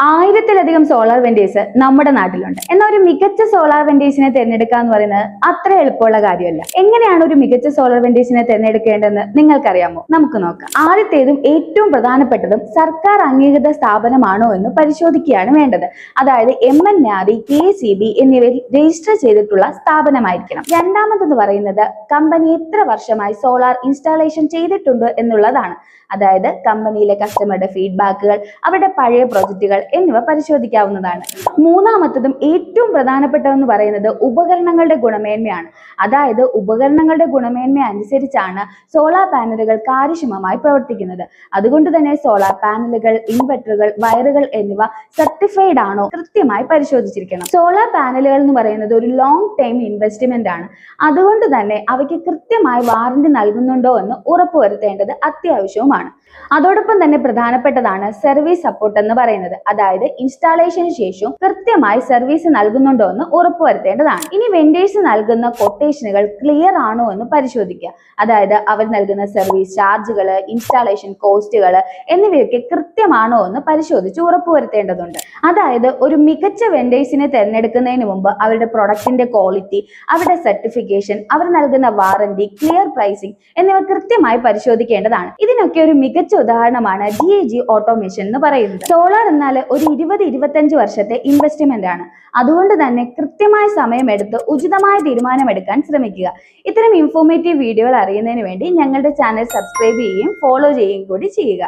ആയിരത്തിലധികം solar vendors നമ്മുടെ നാട്ടിലുണ്ട്. എന്നാൽ ഒരു മികച്ച സോളാർ വെൻഡേഴ്സിനെ തിരഞ്ഞെടുക്കുക എന്ന് പറയുന്നത് അത്ര എളുപ്പമുള്ള കാര്യമല്ല. എങ്ങനെയാണ് ഒരു മികച്ച സോളാർ വെൻഡേഴ്സിനെ തിരഞ്ഞെടുക്കേണ്ടതെന്ന് നിങ്ങൾക്കറിയാമോ? നമുക്ക് നോക്കാം. ആദ്യത്തേതും ഏറ്റവും പ്രധാനപ്പെട്ടതും സർക്കാർ അംഗീകൃത സ്ഥാപനമാണോ എന്ന് പരിശോധിക്കുകയാണ് വേണ്ടത്. അതായത് MNRE, KEB എന്നിവയിൽ രജിസ്റ്റർ ചെയ്തിട്ടുള്ള സ്ഥാപനമായിരിക്കണം. രണ്ടാമതെന്ന് പറയുന്നത് കമ്പനി എത്ര വർഷമായി സോളാർ ഇൻസ്റ്റാളേഷൻ ചെയ്തിട്ടുണ്ട് എന്നുള്ളതാണ്. അതായത് കമ്പനിയിലെ കസ്റ്റമറുടെ ഫീഡ്ബാക്കുകൾ, അവരുടെ പഴയ പ്രോജക്റ്റുകൾ എന്നിവ പരിശോധിക്കാവുന്നതാണ്. മൂന്നാമത്തതും ഏറ്റവും പ്രധാനപ്പെട്ടതെന്ന് പറയുന്നത് ഉപകരണങ്ങളുടെ ഗുണമേന്മയാണ്. അതായത് ഉപകരണങ്ങളുടെ ഗുണമേന്മ അനുസരിച്ചാണ് സോളാർ പാനലുകൾ കാര്യക്ഷമമായി പ്രവർത്തിക്കുന്നത്. അതുകൊണ്ട് തന്നെ സോളാർ പാനലുകൾ, ഇൻവെർട്ടറുകൾ, വയറുകൾ എന്നിവ സർട്ടിഫൈഡ് ആണോ കൃത്യമായി പരിശോധിച്ചിരിക്കണം. സോളാർ പാനലുകൾ എന്ന് പറയുന്നത് ഒരു ലോങ് ടൈം ഇൻവെസ്റ്റ്മെന്റ് ആണ്. അതുകൊണ്ട് തന്നെ അവയ്ക്ക് കൃത്യമായി വാറന്റി നൽകുന്നുണ്ടോ എന്ന് ഉറപ്പുവരുത്തേണ്ടത് അത്യാവശ്യവുമാണ്. അതോടൊപ്പം തന്നെ പ്രധാനപ്പെട്ടതാണ് സർവീസ് സപ്പോർട്ട് എന്ന് പറയുന്നത്. അതായത് ഇൻസ്റ്റാളേഷന് ശേഷവും കൃത്യമായി സർവീസ് നൽകുന്നുണ്ടോ എന്ന് ഉറപ്പുവരുത്തേണ്ടതാണ്. ഇനി വെൻഡേഴ്സ് നൽകുന്ന കൊട്ടേഷനുകൾ ക്ലിയർ ആണോ എന്ന് പരിശോധിക്കുക. അതായത് അവർ നൽകുന്ന സർവീസ് ചാർജുകൾ, ഇൻസ്റ്റാളേഷൻ കോസ്റ്റുകൾ എന്നിവയൊക്കെ കൃത്യമാണോ എന്ന് പരിശോധിച്ച് ഉറപ്പുവരുത്തേണ്ടതുണ്ട്. അതായത് ഒരു മികച്ച വെൻഡേഴ്സിനെ തിരഞ്ഞെടുക്കുന്നതിന് മുമ്പ് അവരുടെ പ്രൊഡക്റ്റിന്റെ ക്വാളിറ്റി, അവരുടെ സർട്ടിഫിക്കേഷൻ, അവർ നൽകുന്ന വാറന്റി, ക്ലിയർ പ്രൈസിംഗ് എന്നിവ കൃത്യമായി പരിശോധിക്കേണ്ടതാണ്. ഇതിനൊക്കെ ഒരു മികച്ച ഉദാഹരണമാണ് GAG ഓട്ടോമേഷൻ എന്ന് പറയുന്നത്. സോളാർ എന്നാൽ ഒരു 20-25 വർഷത്തെ ഇൻവെസ്റ്റ്മെന്റ് ആണ്. അതുകൊണ്ട് തന്നെ കൃത്യമായ സമയമെടുത്ത് ഉചിതമായ തീരുമാനമെടുക്കാൻ ശ്രമിക്കുക. ഇത്തരം ഇൻഫോർമേറ്റീവ് വീഡിയോകൾ അറിയുന്നതിന് വേണ്ടി ഞങ്ങളുടെ ചാനൽ സബ്സ്ക്രൈബ് ചെയ്യുകയും ഫോളോ ചെയ്യുകയും കൂടി ചെയ്യുക.